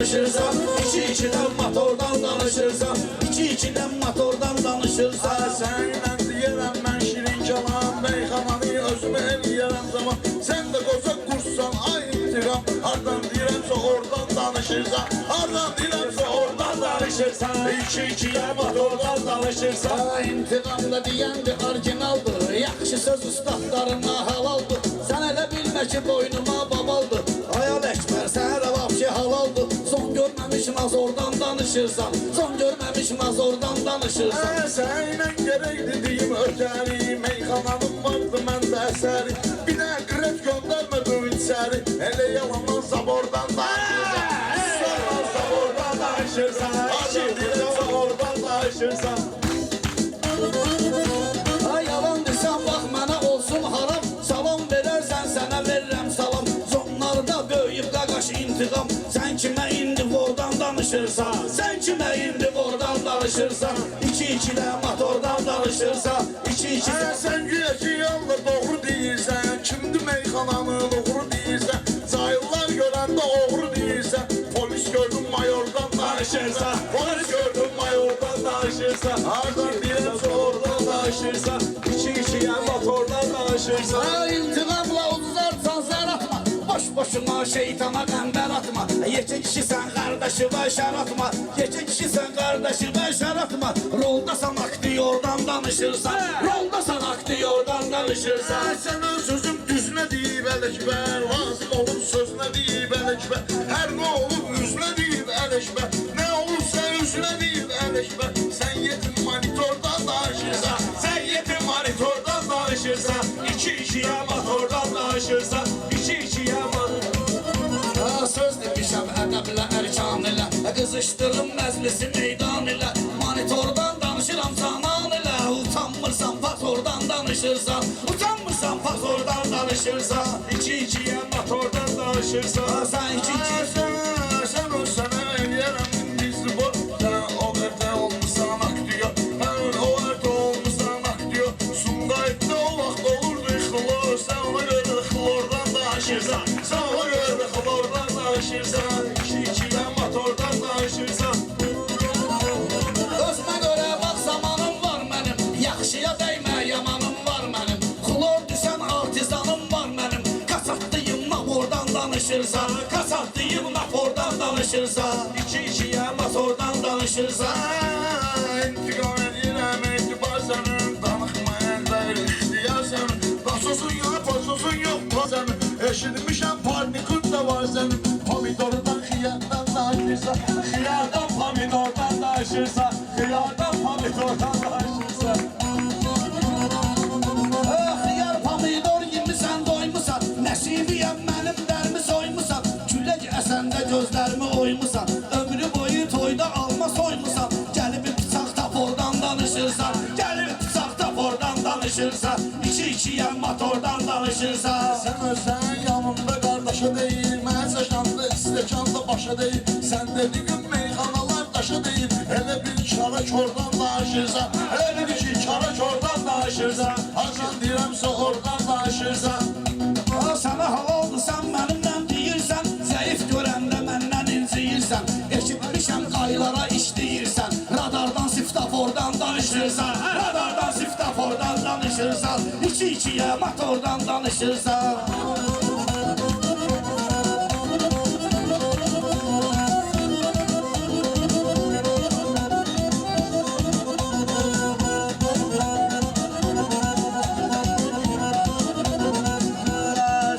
Danışırsan, içi-içidən motordan danışırsan, içi-içidən motordan danışırsan. Səninlə deyərəm mən şirin kalam, meyxananı özümə eləyərəm zaman. Sən də qoca qursan, ay intiqam, hardan deyirəmsə oradan danışırsan, hardan deyirəmsə oradan danışırsan. İçi-içiyə motordan danışırsan. İntiqam da deyəndi orijinaldır, yaxşı söz ustadlarına halaldır. Sən elə bilmə ki boynuma babaldır, ayal əkbər sənə vapşi halaldır. Son görməmiş mazordan danışırsan, son görməmiş mazordan danışırsan. Səninlə gərək dediyim ötəri, meyxananım vardı məndə əsəri. Bir də qret göndərmədim içəri, elə yalandan zabordan danışırsan. Sonra zabordan danışırsan, içi-içidən motordan danışırsan. Ay yalan desən bax mənə olsun haram, salam verərsən sənə verirəm salam. Zonlarda böyüyüb qaqaş intiqam, sən kimə indi vordan danışırsan, sən kimə indi vordan danışırsan. İçi-içidə motordan danışırsan, içi-içidə. Sən güya ki yalda doğru deyirsən, kimdir meyxananı doğru deyirsən. Cahillər görəndə oğru deyirsən, polis gördüm mayordan danışırsan. Polis gördüm mayordan danışırsan. Hardan deyirəmsə oradan Danışırsan, içi-içiyə motordan danışırsan. Ay intiqamla uzarsan zər atma, boş-boşuna şeytana qəmbər atma. Yekə kişisən qardaşıma şər atma, yekə kişisən qardaşıma şər atma. Roldasan aktyordan danışırsan, roldasan aktyordan danışırsan. Sən öz sözüm düzünə deyib ələkbər, lazım olur sözünə deyib ələkbər. Hər nə olur üzünə deyib ələkbər, nə olursa üzünə deyib ələkbər. Sən yetim monitordan danışırsan, Sən yetim monitordan danışırsan, içi-içiyə motordan danışırsan, içi-içiyə motordan. Söz demişəm ədəblə, ərkan ilə, qızışdırım məclisi meydan ilə. Monitordan danışıram canan ilə, utanmırsan fasordan danışırsan, utanmırsan fasordan danışırsan. İçi-içiyə motordan danışırsan. Sən iki sən o sənə eləyərəm bizi boş. Sən o qərtə olmuşsan aktyor, mən o qərtə olmuşsan aktyor. Sumqayıtda o vaxt olurdu xlor, sən ona görə xlordan danışırsan. Sən ona görə xlordan danışırsan, içi-içiyə motordan danışırsan. özümə görə bax zamanım var mənim, yaxşıya dəymə yamanım var mənim. Xlor düşən artizanım var mənim, kaçatdıyım napordan danışırsan, kaçatdıyım napordan danışırsan. İçi-içiyə motordan danışırsan. İntiqam edirəm etibar sənin, danıxmayan deyil ixtiyar sənin. Pasosun yox, pasosun yox, sənin. Eşitmişəm parnikun da var sənin. Pomidordan xiyardan danışırsan, Xiyardan pomidordan danışırsan, xiyardan pomidordan danışırsan. Xiyar pomidor yemisən doymusan, nəsibiyəm mənim dərmi soymusan. Külək əsəndə gözlərimi oymusan, ömrü boyu toyda alma soymusan. Gəlib bıçaq tapordan danışırsan, gəlib bıçaq tapordan danışırsan. İçi-içiyə motordan danışırsan. sən özən yanımda qardaşa deyil, mən çəkanda istəkanda başa deyil. Sən dediyin meyxanalar daşa deyil, elə bir kara kordan danışırsan, elə bir ki kara kordan danışırsan. Hardan deyirəmsə oradan danışırsan. Sənə halaldır, sən mənimlə deyirsən, zəif görəndə məndən inciyirsən. Eşitmişəm qaylara işləyirsən, radardan siftafordan danışırsan, radardan siftafordan danışırsan, içi-içiyə motordan danışırsan.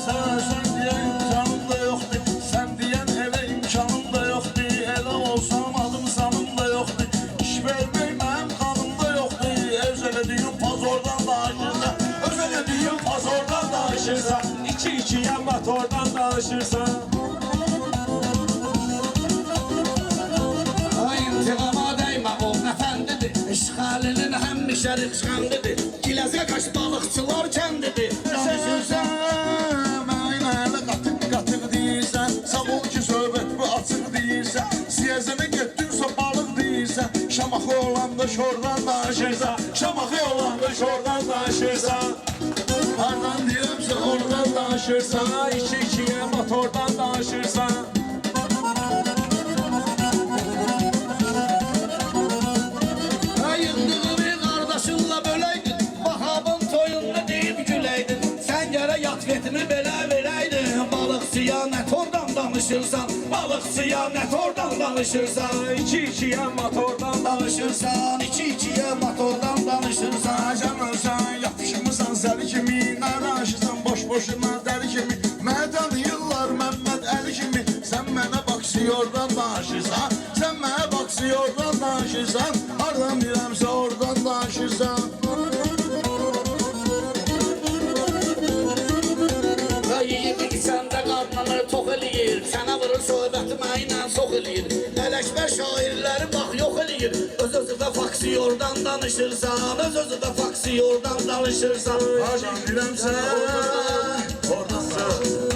Sən deyən imkanım da yoxdur, sən deyən elə imkanım da yoxdur. Elə olsam adım sanım da yoxdur, iş vermək mənim qanım da yoxdur. Öz elədiyin pazordan danışırsan, öz elədiyin pazordan danışırsan. İçi-içiyə motordan danışırsan. İntiqama dəymə, o nəfəndidir, işğalinin həmişə rıxşandidir. Gilazə qaş balıqçılar kəndidir. Danışırsan, mənə elə qatıq deyirsən. Sağ ol ki söhbət bu açıq deyirsən. Siyazənə getdinsə balıq deyirsən. Şamaxı olanda şordan danışırsan, Şamaxı olanda şordan danışırsan. hardan deyirəmsə oradan danışırsan. İçi-içiyə motordan danışırsan. danışırsan Balıqçıya nə tordan danışırsan İki-ikiyə motordan Danışırsan, iki-ikiyə motordan danışırsan Canırsan, yapışmısan zəli kimi Nə danışırsan boş-boşuna dəli kimi Mənə tanıyırlar Məmməd Əli kimi Sən mənə baksıyordan danışırsan Sən mənə baksıyordan danışırsan Hardan biləmsə oradan danışırsan Yiyib içəndə qarnını tox eləyir Sənə vurur söhbətimi ilə sox eləyir Ələkbər şairləri bax yox eləyir Öz-özünə faksiyordan danışırsan Öz-özünə faksiyordan danışırsan Hardan biləmsə oradan danışırsan